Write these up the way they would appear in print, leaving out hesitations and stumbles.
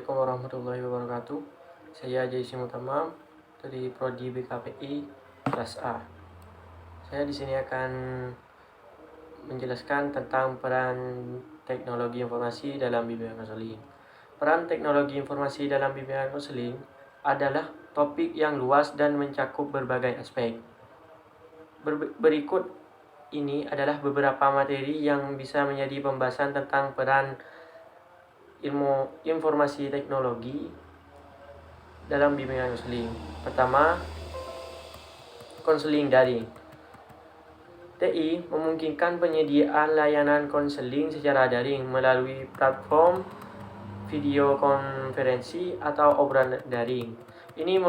Assalamualaikum warahmatullahi wabarakatuh. Saya Jaisim Utama dari Prodi BKPI kelas A. Saya di sini akan menjelaskan tentang peran teknologi informasi dalam bimbingan konseling. Peran teknologi informasi dalam bimbingan konseling adalah topik yang luas dan mencakup berbagai aspek. Berikut ini adalah beberapa materi yang bisa menjadi pembahasan tentang peran ilmu informasi teknologi dalam bimbingan konseling. Pertama, konseling daring. TI memungkinkan penyediaan layanan konseling secara daring melalui platform video konferensi atau obrolan daring. Ini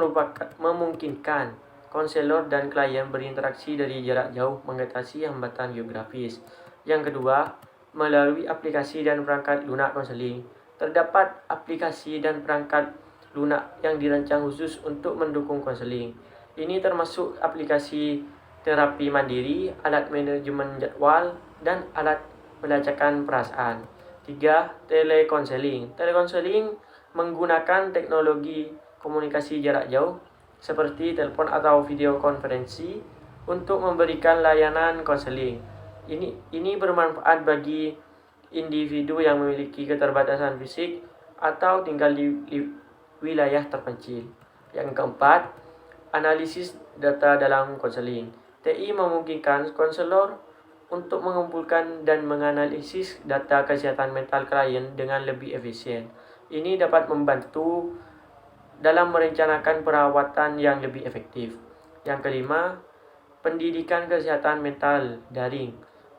memungkinkan konselor dan klien berinteraksi dari jarak jauh mengatasi hambatan geografis. Yang kedua, melalui aplikasi dan perangkat lunak konseling. Terdapat aplikasi dan perangkat lunak yang dirancang khusus untuk mendukung konseling. Ini termasuk aplikasi terapi mandiri, alat manajemen jadwal, dan alat pelacakan perasaan. 3. Telekonseling. Telekonseling menggunakan teknologi komunikasi jarak jauh seperti telepon atau video konferensi untuk memberikan layanan konseling. Ini bermanfaat bagi individu yang memiliki keterbatasan fisik atau tinggal di wilayah terpencil. Yang keempat, analisis data dalam konseling. TI memungkinkan konselor untuk mengumpulkan dan menganalisis data kesehatan mental klien dengan lebih efisien. Ini dapat membantu dalam merencanakan perawatan yang lebih efektif. Yang kelima, pendidikan kesehatan mental daring.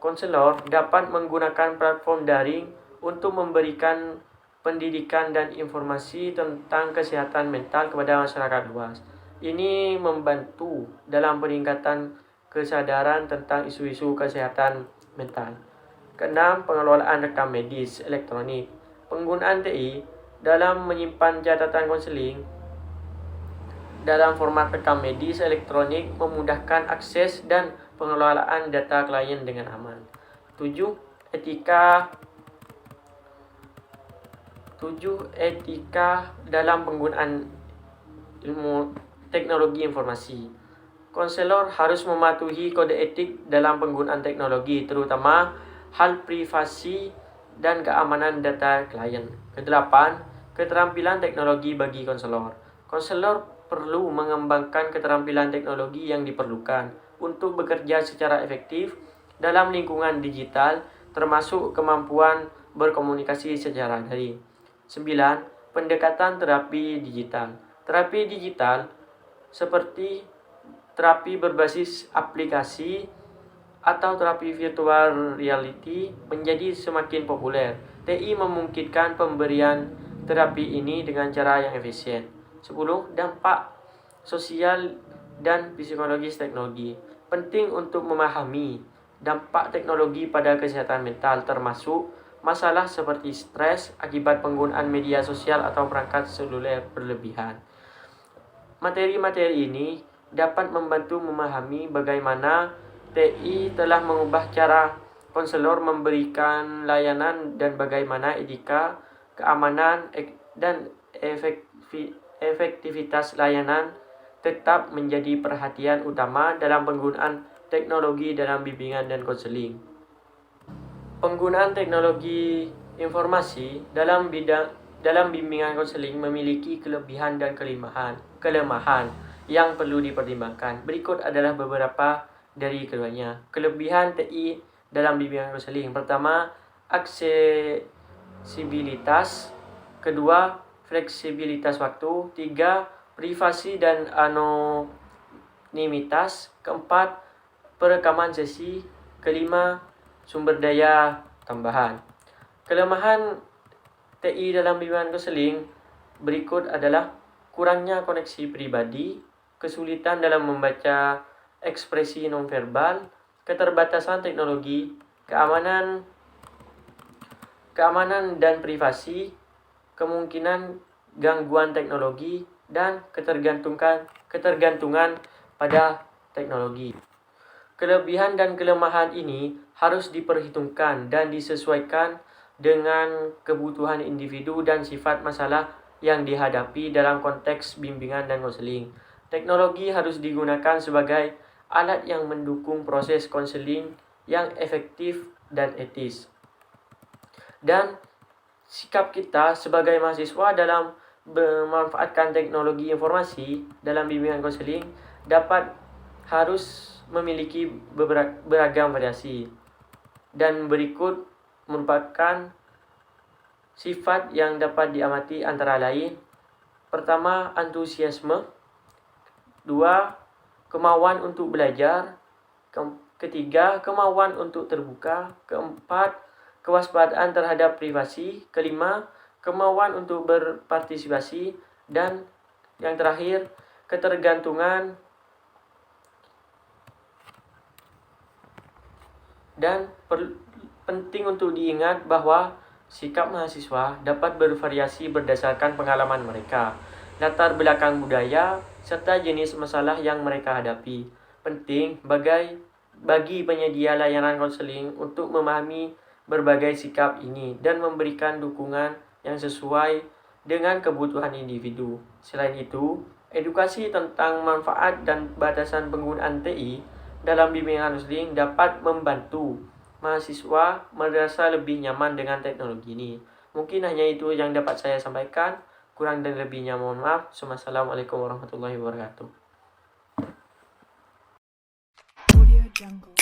Konselor dapat menggunakan platform daring untuk memberikan pendidikan dan informasi tentang kesehatan mental kepada masyarakat luas. Ini membantu dalam peningkatan kesadaran tentang isu-isu kesehatan mental. Keenam, pengelolaan rekam medis elektronik. Penggunaan TI dalam menyimpan catatan konseling dalam format rekam medis elektronik memudahkan akses dan pengelolaan data klien dengan aman. 7. Etika dalam penggunaan ilmu teknologi informasi. Konselor harus mematuhi kode etik dalam penggunaan teknologi, terutama hal privasi dan keamanan data klien. Kedelapan, keterampilan teknologi bagi konselor. Konselor perlu mengembangkan keterampilan teknologi yang diperlukan untuk bekerja secara efektif dalam lingkungan digital, termasuk kemampuan berkomunikasi secara daring. 9. Pendekatan terapi digital. Terapi digital seperti terapi berbasis aplikasi atau terapi virtual reality menjadi semakin populer. TI memungkinkan pemberian terapi ini dengan cara yang efisien. 10. Dampak sosial dan psikologis teknologi. Penting untuk memahami dampak teknologi pada kesehatan mental, termasuk masalah seperti stres akibat penggunaan media sosial atau perangkat seluler berlebihan. Materi-materi ini dapat membantu memahami bagaimana TI telah mengubah cara konselor memberikan layanan dan bagaimana etika, keamanan, dan efektivitas layanan tetap menjadi perhatian utama dalam penggunaan teknologi dalam bimbingan dan konseling. Penggunaan teknologi informasi dalam bimbingan konseling memiliki kelebihan dan kelemahan yang perlu dipertimbangkan. Berikut adalah beberapa dari keduanya. Kelebihan TI dalam bimbingan konseling. Pertama, aksesibilitas. Kedua, fleksibilitas waktu. 3. Privasi dan anonimitas. Keempat, perekaman sesi. Kelima, sumber daya tambahan. Kelemahan TI dalam bimbingan konseling berikut adalah kurangnya koneksi pribadi, kesulitan dalam membaca ekspresi nonverbal, keterbatasan teknologi, keamanan dan privasi, kemungkinan gangguan teknologi, dan ketergantungan pada teknologi. Kelebihan dan kelemahan ini harus diperhitungkan dan disesuaikan dengan kebutuhan individu dan sifat masalah yang dihadapi dalam konteks bimbingan dan konseling. Teknologi harus digunakan sebagai alat yang mendukung proses konseling yang efektif dan etis. Dan sikap kita sebagai mahasiswa dalam memanfaatkan teknologi informasi dalam bimbingan konseling harus memiliki beragam variasi. Dan berikut merupakan sifat yang dapat diamati antara lain. Pertama, antusiasme. 2, kemauan untuk belajar. Ketiga, kemauan untuk terbuka. Keempat, kewaspadaan terhadap privasi. Kelima, kemauan untuk berpartisipasi. Dan yang terakhir, ketergantungan. Dan penting untuk diingat bahwa sikap mahasiswa dapat bervariasi berdasarkan pengalaman mereka, latar belakang budaya, serta jenis masalah yang mereka hadapi. Penting bagi penyedia layanan konseling untuk memahami berbagai sikap ini dan memberikan dukungan yang sesuai dengan kebutuhan individu. Selain itu, edukasi tentang manfaat dan batasan penggunaan TI dalam bimbingan konseling dapat membantu mahasiswa merasa lebih nyaman dengan teknologi ini. Mungkin hanya itu yang dapat saya sampaikan. Kurang dan lebihnya mohon maaf. Wassalamualaikum warahmatullahi wabarakatuh. Audio Jungle.